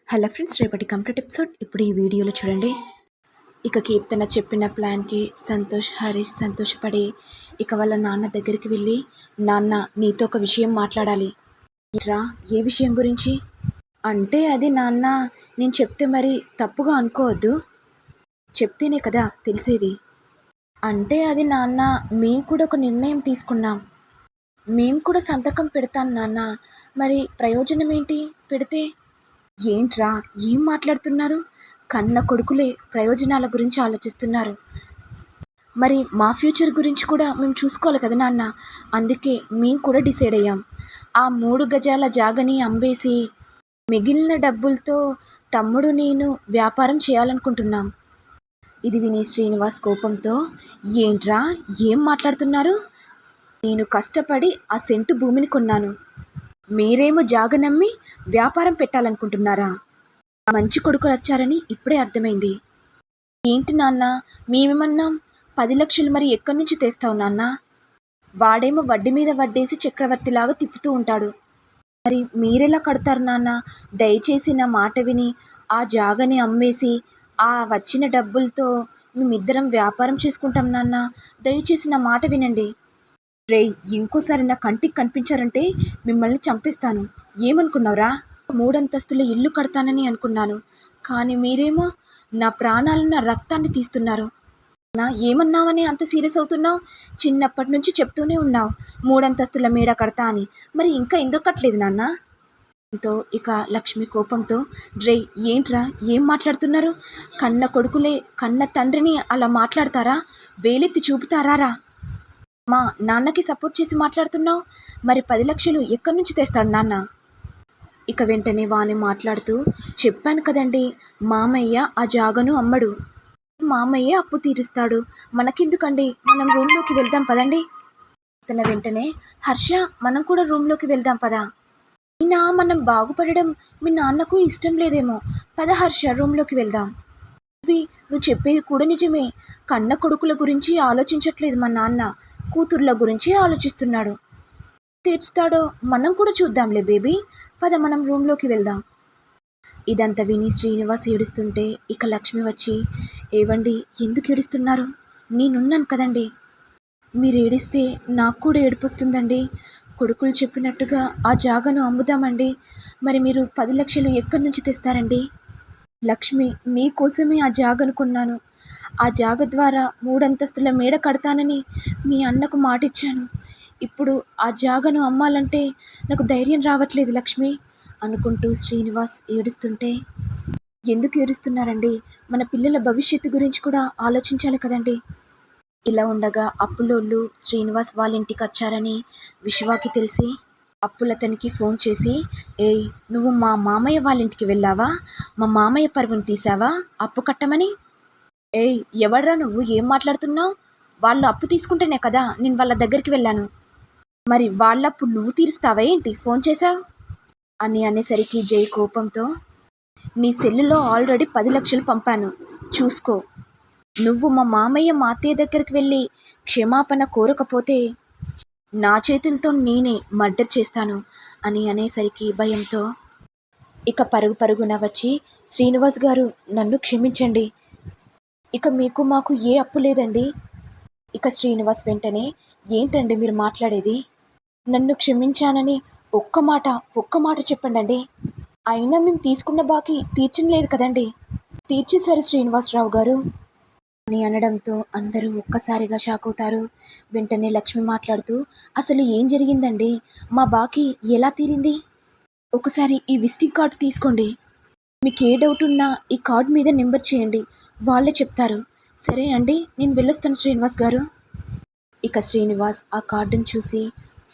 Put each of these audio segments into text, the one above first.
Hello friends, రేపటి complete episode ఇప్పుడు ఈ వీడియోలో చూడండి. ఇక కీర్తన చెప్పిన ప్లాన్కి హరీష్ సంతోషపడి ఇక వాళ్ళ నాన్న దగ్గరికి వెళ్ళి, నాన్న నీతో ఒక విషయం మాట్లాడాలి. రా, ఏ విషయం గురించి అంటే అది నాన్న, నేను చెప్తే మరి తప్పుగా అనుకోవద్దు, చెప్తేనే కదా తెలిసేది. అంటే అది నాన్న, మేము కూడా ఒక నిర్ణయం తీసుకున్నాం. మేము కూడా సంతకం పెడతాను నాన్న. మరి ప్రయోజనం ఏంటి పెడితే? ఏంట్రా, ఏం మాట్లాడుతున్నారు? కన్న కొడుకులే ప్రయోజనాల గురించి ఆలోచిస్తున్నారు. మరి మా ఫ్యూచర్ గురించి కూడా మేము చూసుకోవాలి కదా నాన్న. అందుకే మేము కూడా డిసైడ్ అయ్యాం. ఆ 3 గజాల జాగని అమ్మేసి మిగిలిన డబ్బులతో తమ్ముడు నేను వ్యాపారం చేయాలనుకుంటున్నాం. ఇది విని శ్రీనివాస్ కోపంతో, ఏంట్రా, ఏం మాట్లాడుతున్నారు? నేను కష్టపడి ఆ సెంటు భూమిని కొన్నాను. మీరేమో జాగనమ్మి వ్యాపారం పెట్టాలనుకుంటున్నారా? మంచి కొడుకులు వచ్చారని ఇప్పుడే అర్థమైంది. ఏంటి నాన్న, మేమేమన్నాం? 10 లక్షలు మరి ఎక్కడి నుంచి తెస్తావు నాన్న? వాడేమో వడ్డీ మీద వడ్డేసి చక్రవర్తిలాగా తిప్పుతూ ఉంటాడు. మరి మీరెలా కడతారు నాన్న? దయచేసి నా మాట విని ఆ జాగని అమ్మేసి ఆ వచ్చిన డబ్బులతో మేమిద్దరం వ్యాపారం చేసుకుంటాం నాన్న. దయచేసి నా మాట వినండి. రేయ్, ఇంకోసారి నా కంటికి కనిపించారంటే మిమ్మల్ని చంపేస్తాను. ఏమనుకున్నావురా? 3 అంతస్తుల ఇల్లు కడతానని అనుకున్నాను. కానీ మీరేమో నా ప్రాణాలను, నా రక్తాన్ని తీస్తున్నారు. నా ఏమన్నావని అంత సీరియస్ అవుతున్నావు? చిన్నప్పటి నుంచి చెప్తూనే ఉన్నావు 3 అంతస్తుల మేడ కడతా అని. మరి ఇంకా ఎందుకు కట్టలేదు నాన్న? ఇక లక్ష్మి కోపంతో, రేయ్ ఏంట్రా, ఏం మాట్లాడుతున్నారు? కన్న కొడుకులే కన్న తండ్రిని అలా మాట్లాడతారా? వేలెత్తి చూపుతారా? మా నాన్నకి సపోర్ట్ చేసి మాట్లాడుతున్నావు. మరి 10 లక్షలు ఎక్కడి నుంచి తెస్తాడు నాన్న? ఇక వెంటనే వాణి మాట్లాడుతూ, చెప్పాను కదండి, మామయ్య ఆ జాగను అమ్మడు. మామయ్య అప్పు తీరుస్తాడు. మనకెందుకండి, మనం రూమ్లోకి వెళ్దాం పదండి. తన వెంటనే, హర్ష మనం కూడా రూమ్లోకి వెళ్దాం పదా. అయినా మనం బాగుపడడం మీ నాన్నకు ఇష్టం లేదేమో. పద హర్ష, రూమ్లోకి వెళ్దాం. నువ్వు చెప్పేది కూడా నిజమే. కన్న కొడుకుల గురించి ఆలోచించట్లేదు మా నాన్న, కూతుర్ల గురించి ఆలోచిస్తున్నాడు. తీర్చుతాడో మనం కూడా చూద్దాంలే బేబీ. పద మనం రూమ్లోకి వెళ్దాం. ఇదంతా విని శ్రీనివాస్ ఏడుస్తుంటే ఇక లక్ష్మి వచ్చి, ఏవండి ఎందుకు ఏడుస్తున్నారు? నేనున్నాను కదండి. మీరు ఏడిస్తే నాకు కూడా ఏడుపు వస్తుందండి. కొడుకులు చెప్పినట్టుగా ఆ జాగను అమ్ముదామండి. మరి మీరు 10 లక్షలు ఎక్కడి నుంచి తెస్తారండి? లక్ష్మి, నీ కోసమే ఆ జాగను కొన్నాను. ఆ జాగ ద్వారా 3 అంతస్తుల మేడ కడతానని మీ అన్నకు మాటిచ్చాను. ఇప్పుడు ఆ జాగను అమ్మాలంటే నాకు ధైర్యం రావట్లేదు లక్ష్మి అనుకుంటూ శ్రీనివాస్ ఏడుస్తుంటే, ఎందుకు ఏడుస్తున్నారండి? మన పిల్లల భవిష్యత్తు గురించి కూడా ఆలోచించాలి కదండి. ఇలా ఉండగా అప్పులోళ్ళు శ్రీనివాస్ వాళ్ళ ఇంటికి వచ్చారని విశ్వాకి తెలిసి అప్పులతనికి ఫోన్ చేసి, ఏయ్ నువ్వు మా మామయ్య వాళ్ళ ఇంటికి వెళ్ళావా? మా మామయ్య పరువును తీసావా అప్పు కట్టమని? ఏయ్ ఎవడ్రా నువ్వు, ఏం మాట్లాడుతున్నావు? వాళ్ళు అప్పు తీసుకుంటేనే కదా నేను వాళ్ళ దగ్గరికి వెళ్ళాను. మరి వాళ్ళప్పు నువ్వు తీరుస్తావా ఏంటి ఫోన్ చేశావు అని అనేసరికి జై కోపంతో, నీ సెల్లులో ఆల్రెడీ 10 లక్షలు పంపాను, చూసుకో. నువ్వు మా మామయ్య మా అత్తయ్య దగ్గరికి వెళ్ళి క్షమాపణ కోరకపోతే నా చేతులతో నేనే మర్డర్ చేస్తాను అని అనేసరికి భయంతో ఇక పరుగున వచ్చి, శ్రీనివాస్ గారు నన్ను క్షమించండి, ఇక మీకు మాకు ఏ అప్పు లేదండి. ఇక శ్రీనివాస్ వెంటనే, ఏంటండి మీరు మాట్లాడేది? నన్ను క్షమించానని ఒక్క మాట చెప్పండి. అయినా మేము తీసుకున్న బాకీ తీర్చలేదు కదండి. తీర్చేశారు శ్రీనివాసరావు గారు అని అనడంతో అందరూ ఒక్కసారిగా షాక్ అవుతారు. వెంటనే లక్ష్మి మాట్లాడుతూ, అసలు ఏం జరిగిందండి? మా బాకీ ఎలా తీరింది? ఒకసారి ఈ విజిటింగ్ కార్డు తీసుకోండి. మీకు ఏ డౌట్ ఉన్నా ఈ కార్డు మీద నెంబర్ చేయండి, వాళ్ళే చెప్తారు. సరే అండి, నేను వెళ్ళొస్తాను శ్రీనివాస్ గారు. ఇక శ్రీనివాస్ ఆ కార్డును చూసి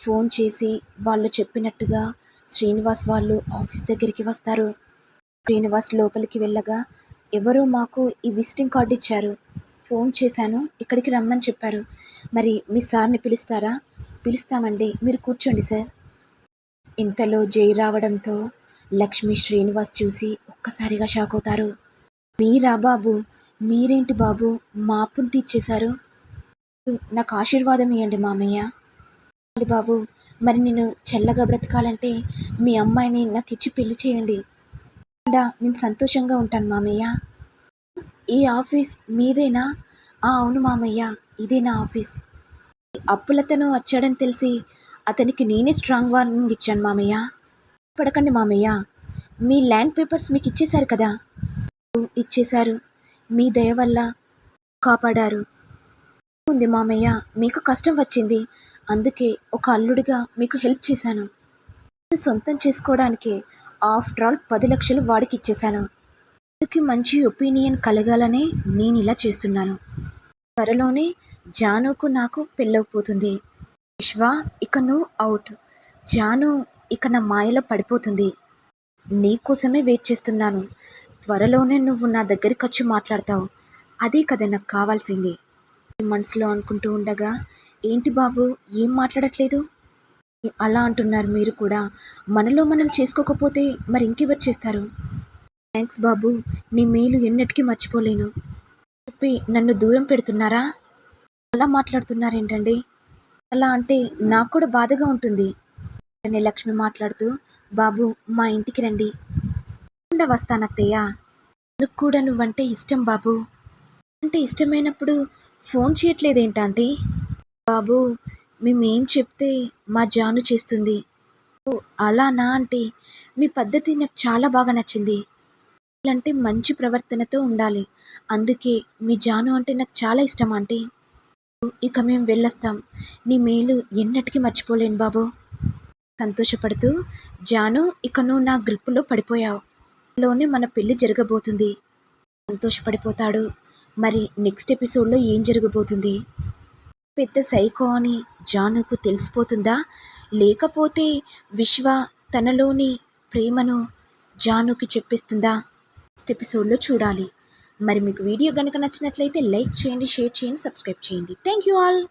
ఫోన్ చేసి వాళ్ళు చెప్పినట్టుగా శ్రీనివాస్ వాళ్ళు ఆఫీస్ దగ్గరికి వస్తారు. శ్రీనివాస్ లోపలికి వెళ్ళగా, ఎవరో మాకు ఈ విజిటింగ్ కార్డు ఇచ్చారు, ఫోన్ చేశాను, ఇక్కడికి రమ్మని చెప్పారు. మరి మీ సార్ని పిలుస్తారా? పిలుస్తామండి, మీరు కూర్చోండి సార్. ఇంతలో జై రావడంతో లక్ష్మి శ్రీనివాస్ చూసి ఒక్కసారిగా షాక్ అవుతారు. మీరా బాబు? మీరేంటి బాబు మా అప్పును తీర్చేశారు? నాకు ఆశీర్వాదం ఇవ్వండి మామయ్య. బాబు, మరి నేను చల్లగా బ్రతకాలంటే మీ అమ్మాయిని నాకు ఇచ్చి పెళ్లి చేయండి. నేను సంతోషంగా ఉంటాను మామయ్య. ఈ ఆఫీస్ మీదేనా? అవును మామయ్య, ఇదే నా ఆఫీస్. అప్పులతను వచ్చాడని తెలిసి అతనికి నేనే స్ట్రాంగ్ వార్నింగ్ ఇచ్చాను మామయ్య. పడకండి మామయ్య, మీ ల్యాండ్ పేపర్స్ మీకు ఇచ్చేశారు కదా. ఇచ్చేశారు, మీ దయ వల్ల కాపాడారు. ఉంది మామయ్య, మీకు కష్టం వచ్చింది, అందుకే ఒక అల్లుడిగా మీకు హెల్ప్ చేశాను. సొంతం చేసుకోవడానికే ఆఫ్టర్ ఆల్ 10 లక్షలు వాడికి ఇచ్చేశాను. వాడికి మంచి ఒపీనియన్ కలగాలనే నేను ఇలా చేస్తున్నాను. త్వరలోనే జానుకు నాకు పెళ్ళవపోతుంది. విశ్వ, ఇక నువ్వు అవుట్. జాను ఇక నా మాయలో పడిపోతుంది. నీకోసమే వెయిట్ చేస్తున్నాను. త్వరలోనే నువ్వు నా దగ్గరికి వచ్చి మాట్లాడతావు. అదే కదా నాకు కావాల్సింది. మనసులో అనుకుంటూ ఉండగా, ఏంటి బాబు ఏం మాట్లాడట్లేదు? అలా అంటున్నారు మీరు కూడా. మనలో మనం చేసుకోకపోతే మరి ఇంకెవరు చేస్తారు? థ్యాంక్స్ బాబు, నీ మేలు ఎన్నటికీ మర్చిపోలేను. చెప్పి నన్ను దూరం పెడుతున్నారా? అలా మాట్లాడుతున్నారేంటండి? అలా అంటే నాకు కూడా బాధగా ఉంటుంది అని లక్ష్మి మాట్లాడుతూ, బాబు మా ఇంటికి రండి. వస్తానత్తయ్య. నాకు కూడా నువ్వంటే ఇష్టం బాబు. అంటే ఇష్టమైనప్పుడు ఫోన్ చేయట్లేదేంటంటే? బాబు, మేమేం చెప్తే మా జాను చేస్తుంది. ఓ అలానా ఆంటీ, మీ పద్ధతి నాకు చాలా బాగా నచ్చింది. అంటే మంచి ప్రవర్తనతో ఉండాలి, అందుకే మీ జాను అంటే నాకు చాలా ఇష్టం ఆంటీ. ఇక మేము వెళ్ళొస్తాం. నీ మేలు ఎన్నటికీ మర్చిపోలేను బాబు. సంతోషపడుతూ, జాను ఇక నువ్వు నా గ్రిప్పులో పడిపోయావు. లోనే మన పెళ్ళి జరగబోతుంది. సంతోషపడిపోతాడు. మరి నెక్స్ట్ ఎపిసోడ్లో ఏం జరగబోతుంది? పెద్ద సైకో అని జానుకు తెలిసిపోతుందా? లేకపోతే విశ్వ తనలోని ప్రేమను జానుకి చెప్పిస్తుందా? నెక్స్ట్ ఎపిసోడ్లో చూడాలి. మరి మీకు వీడియో కనుక నచ్చినట్లయితే లైక్ చేయండి, షేర్ చేయండి, సబ్స్క్రైబ్ చేయండి. Thank you all.